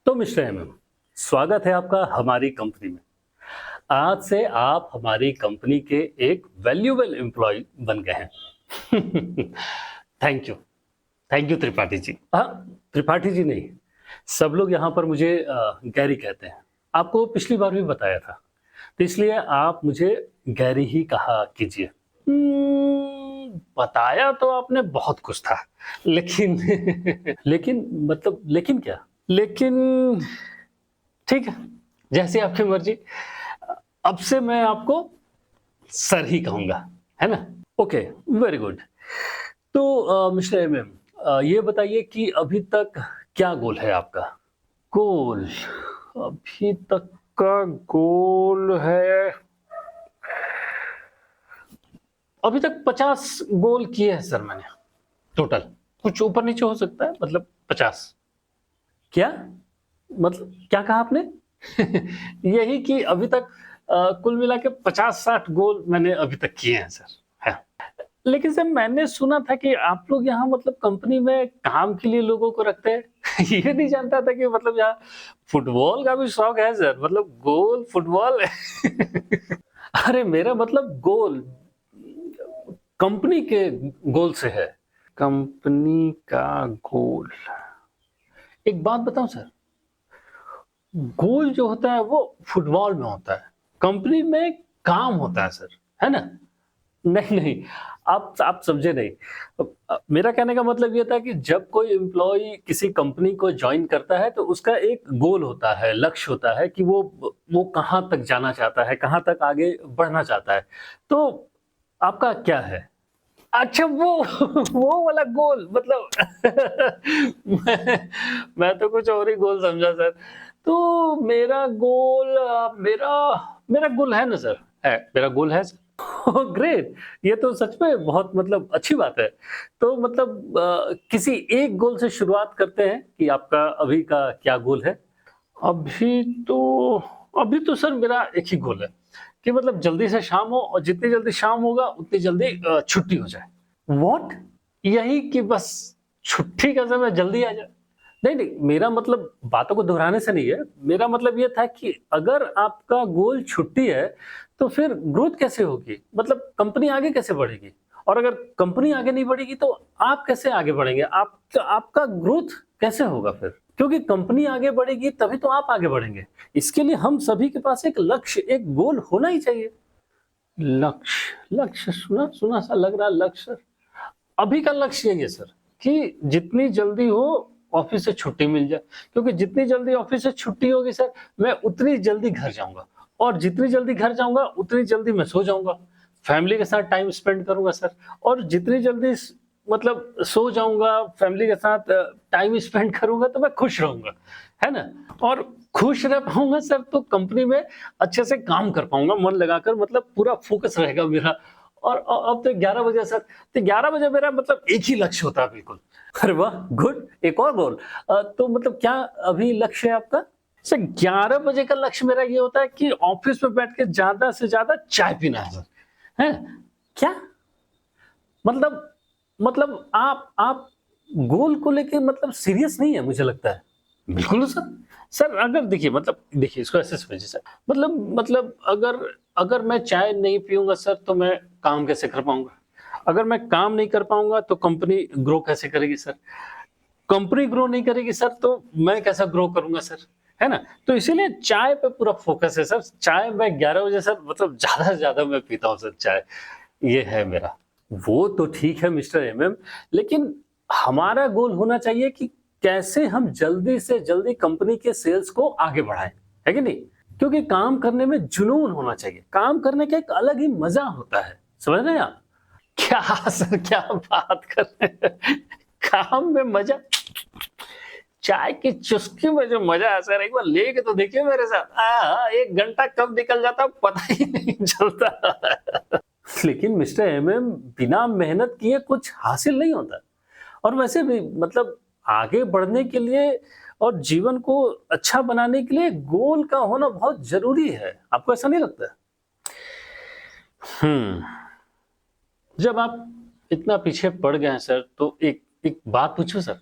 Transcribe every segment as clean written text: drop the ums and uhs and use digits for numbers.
तो mister MM, स्वागत है आपका हमारी कंपनी में। आज से आप हमारी कंपनी के एक वैल्यूएबल एम्प्लॉय बन गए हैं। Thank you. Thank you Tripathi ji. हाँ, त्रिपाठी जी नहीं, सब लोग यहाँ पर मुझे गैरी कहते हैं। आपको पिछली बार भी बताया था, तो इसलिए आप मुझे गैरी ही कहा कीजिए। बताया तो आपने बहुत कुछ था, लेकिन लेकिन मतलब लेकिन क्या? लेकिन ठीक है, जैसी आपकी मर्जी। अब से मैं आपको सर ही कहूँगा, है ना? Okay, very good. तो मिस्टर एमएम, ये बताइए कि अभी तक क्या गोल है आपका? गोल, अभी तक का गोल है, अभी तक 50 गोल किए हैं सर मैंने, टोटल। कुछ ऊपर नीचे हो सकता है, मतलब 50। क्या? मतलब क्या कहा आपने? यही कि अभी तक कुल मिला के 50-60 गोल मैंने अभी तक किए हैं सर। है। लेकिन सर मैंने सुना था कि आप लोग यहाँ मतलब कंपनी में काम के लिए लोगों को रखते हैं। ये नहीं जानता था कि मतलब यहाँ फुटबॉल का भी शौक है सर, मतलब गोल फुटबॉल। अरे मेरा मतलब गोल कंपनी के गोल से है। कंपनी का गोल। एक बात बताऊं सर, गोल जो होता है वो फुटबॉल में होता है, कंपनी में काम होता है सर, है ना? नहीं नहीं, आप समझे नहीं। मेरा कहने का मतलब ये था कि जब कोई एम्प्लॉय किसी कंपनी को ज्वाइन करता है तो उसका एक गोल होता है, लक्ष्य होता है कि वो कहाँ तक जाना चाहता है, कहाँ तक आगे बढ़ना चाहता है। तो आपका क्या है? अच्छा, वो वाला गोल मतलब मैं तो कुछ और ही गोल समझा सर। तो मेरा गोल मेरा मेरा गोल है ना सर, है, मेरा गोल है सर। Oh great! ये तो सच में बहुत मतलब अच्छी बात है। तो मतलब किसी एक गोल से शुरुआत करते हैं कि आपका अभी का क्या गोल है? अभी तो अभी तो सर मेरा एक ही गोल है कि मतलब जल्दी से शाम हो और जितनी जल्दी शाम होगा उतनी जल्दी छुट्टी हो जाए। व्हाट? यही कि बस छुट्टी का समय जल्दी आ जाए। नहीं नहीं, मेरा मतलब बातों को दोहराने से नहीं है। मेरा मतलब ये था कि अगर आपका गोल छुट्टी है तो फिर ग्रोथ कैसे होगी, मतलब कंपनी आगे कैसे बढ़ेगी? और अगर कंपनी आगे नहीं बढ़ेगी तो आप कैसे आगे बढ़ेंगे? आपका ग्रोथ कैसे होगा फिर? क्योंकि कंपनी आगे बढ़ेगी तभी तो आप आगे बढ़ेंगे। इसके लिए हम सभी के पास एक लक्ष्य, एक गोल होना ही चाहिए। लक्ष्य, लक्ष्य सुना सुना सा लग रहा है लक्ष्य। अभी का लक्ष्य यही है सर कि जितनी जल्दी हो ऑफिस से छुट्टी मिल जाए, क्योंकि जितनी जल्दी ऑफिस से छुट्टी होगी सर, मैं उतनी जल्दी घर जाऊंगा, और जितनी जल्दी घर जाऊंगा उतनी जल्दी मैं सो जाऊंगा, फैमिली के साथ टाइम स्पेंड करूंगा सर। और जितनी जल्दी मतलब सो जाऊंगा, फैमिली के साथ टाइम स्पेंड करूंगा, तो मैं खुश रहूंगा, है ना? और खुश रह पाऊंगा सर तो कंपनी में अच्छे से काम कर पाऊंगा मन लगाकर, मतलब पूरा फोकस रहेगा मेरा। और अब तो 11 बजे सर, तो 11 बजे मेरा मतलब एक ही लक्ष्य होता है बिल्कुल। अरे वाह! गुड, एक और गोल। तो मतलब क्या अभी लक्ष्य है आपका? सर 11 बजे का लक्ष्य मेरा ये होता है कि ऑफिस में बैठ के ज़्यादा से ज़्यादा चाय पीना है सर। हैं? क्या? मतलब आप गोल को लेके मतलब सीरियस नहीं है मुझे लगता है। बिल्कुल सर। सर अगर देखिए इसको ऐसे समझिए सर, मतलब अगर अगर मैं चाय नहीं पीऊँगा सर तो मैं काम कैसे कर पाऊँगा? अगर मैं काम नहीं कर पाऊँगा तो कंपनी ग्रो कैसे करेगी सर? कंपनी ग्रो नहीं करेगी सर तो मैं कैसा ग्रो करूँगा सर? है ना? तो इसीलिए चाय पे पूरा फ़ोकस है सर। चाय मैं 11 बजे सर मतलब ज़्यादा से ज़्यादा मैं पीता हूँ सर चाय। ये है मेरा। वो तो ठीक है मिस्टर एमएम, लेकिन हमारा गोल होना चाहिए कि कैसे हम जल्दी से जल्दी कंपनी के सेल्स को आगे बढ़ाएँ, है कि नहीं? क्योंकि काम करने में जुनून होना चाहिए। काम करने का एक अलग ही मज़ा होता है। समझ रहे हैं आप? क्या सर, क्या बात कर रहे हैं? काम में मज़ा, चाय की चुस्की में जो मज़ा है सर, एक बार लेके तो देखिए मेरे साथ। आहा! 1 घंटा कब निकल जाता पता ही नहीं चलता। लेकिन मिस्टर एमएम, बिना मेहनत किए कुछ हासिल नहीं होता। और वैसे भी मतलब आगे बढ़ने के लिए और जीवन को अच्छा बनाने के लिए गोल का होना बहुत ज़रूरी है। आपको ऐसा नहीं लगता? हुँ। जब आप इतना पीछे पड़ गए हैं सर, तो एक एक बात पूछूँ सर?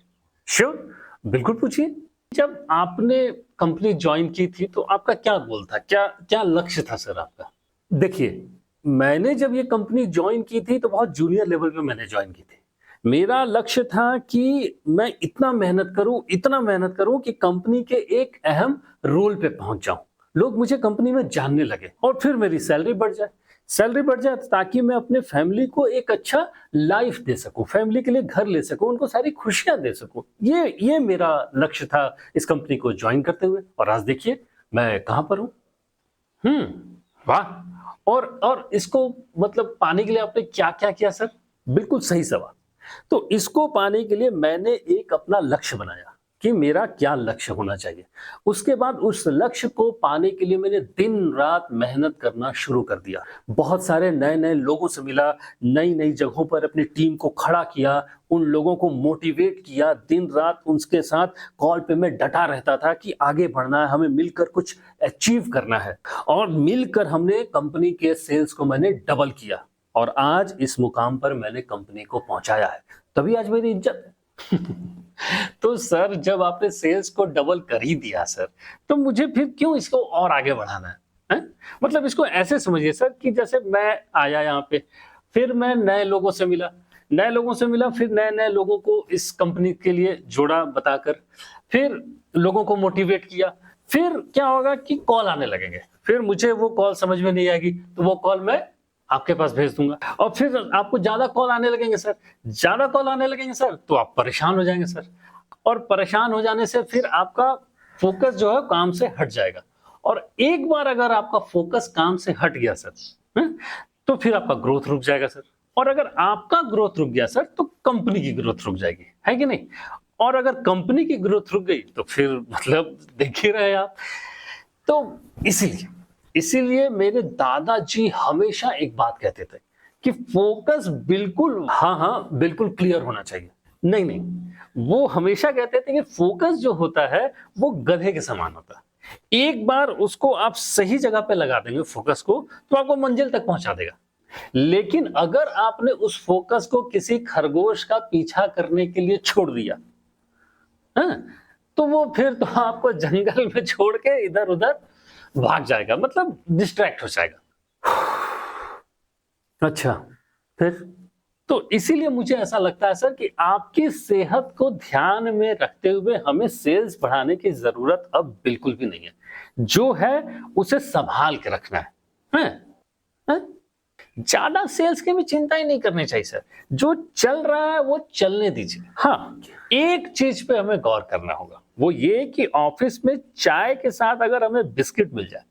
श्योर, बिल्कुल पूछिए। जब आपने कंपनी जॉइन की थी तो आपका क्या गोल था? क्या क्या लक्ष्य था सर आपका? देखिए, मैंने जब ये कंपनी जॉइन की थी तो बहुत जूनियर लेवल पे मैंने जॉइन की थी। मेरा लक्ष्य था कि मैं इतना मेहनत करूँ कि कंपनी के एक अहम रोल पे पहुँच जाऊँ। लोग मुझे कंपनी में जानने लगे और फिर मेरी सैलरी बढ़ जाए ताकि मैं अपने फैमिली को एक अच्छा लाइफ दे सकूँ, फैमिली के लिए घर ले सकूँ, उनको सारी खुशियाँ दे सकूँ। ये मेरा लक्ष्य था इस कंपनी को जॉइन करते हुए और आज देखिए मैं कहाँ पर हूँ। हुँ, वाह! और इसको मतलब पाने के लिए आपने क्या-क्या किया सर? बिल्कुल सही सवाल। तो इसको पाने के लिए मैंने एक अपना लक्ष्य बनाया कि मेरा क्या लक्ष्य होना चाहिए। उसके बाद उस लक्ष्य को पाने के लिए मैंने दिन-रात मेहनत करना शुरू कर दिया। बहुत सारे नए-नए लोगों से मिला, नई-नई जगहों पर अपनी टीम को खड़ा किया, उन लोगों को मोटिवेट किया, दिन-रात उनके साथ कॉल पे मैं डटा रहता था कि आगे बढ़ना है, हमें मिलकर कुछ अचीव करना है और मिलकर हमने कंपनी के सेल्स को मैंने डबल किया और आज इस मुकाम पर मैंने कंपनी को पहुंचाया है। तभी आज मेरी इज्जत है। तो सर जब आपने सेल्स को डबल कर ही दिया सर, तो मुझे फिर क्यों इसको और आगे बढ़ाना है? हैं? मतलब इसको ऐसे समझिए सर कि जैसे मैं आया यहाँ पे, फिर मैं नए लोगों से मिला फिर नए-नए लोगों को इस कंपनी के लिए जोड़ा बताकर, फिर लोगों को मोटिवेट किया, फिर क्या होगा कि कॉल आने लगेंगे, फिर मुझे वो कॉल समझ में नहीं आएगी, तो वो कॉल मैं आपके पास भेज दूँगा और फिर आपको ज़्यादा कॉल आने लगेंगे सर, ज़्यादा कॉल आने लगेंगे सर, तो आप परेशान हो जाएँगे सर और परेशान हो जाने से फिर आपका फ़ोकस जो है काम से हट जाएगा और एक बार अगर आपका फ़ोकस काम से हट गया सर, हैं? तो फिर आपका ग्रोथ रुक जाएगा सर और अगर आपका ग्रोथ रुक गया सर, तो कंपनी की ग्रोथ रुक जाएगी, है कि नहीं? और अगर कंपनी की ग्रोथ रुक गई, तो फिर मतलब देख ही रहे आप। तो इसीलिए इसीलिए मेरे दादाजी हमेशा एक बात कहते थे कि फोकस बिल्कुल हाँ, बिल्कुल क्लियर होना चाहिए। नहीं, वो हमेशा कहते थे कि फोकस जो होता है, वो गधे के समान होता है। एक बार उसको आप सही जगह पे लगा देंगे फोकस को, तो आपको मंजिल तक पहुँचा देगा। लेकिन अगर आपने उस फोकस को किसी खरगोश का पीछा करने के लिए छोड़ दिया, हाँ? तो वो फिर तो आपको जंगल में छोड़ के इधर-उधर भाग जाएगा मतलब डिस्ट्रैक्ट हो जाएगा। अच्छा, फिर? तो इसीलिए मुझे ऐसा लगता है सर कि आपकी सेहत को ध्यान में रखते हुए हमें सेल्स बढ़ाने की ज़रूरत अब बिल्कुल भी नहीं है। जो है उसे सँभाल के रखना है। हैं? हैं? ज़्यादा सेल्स की भी चिंता ही नहीं करनी चाहिए सर। जो चल रहा है वो चलने दीजिए। हाँ, एक चीज़ पे हमें गौर करना होगा, वो ये कि ऑफ़िस में चाय के साथ अगर हमें बिस्किट मिल जाए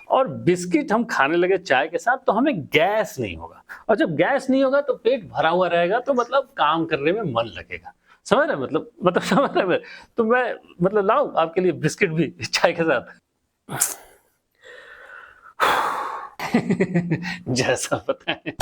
और बिस्किट हम खाने लगे चाय के साथ तो हमें गैस नहीं होगा और जब गैस नहीं होगा तो पेट भरा हुआ रहेगा तो मतलब काम करने में मन लगेगा। समझ रहे हैं मतलब समझ रहे हैं? तो मैं मतलब लाऊँ आपके लिए बिस्किट भी चाय के साथ? जैसा बताएँ।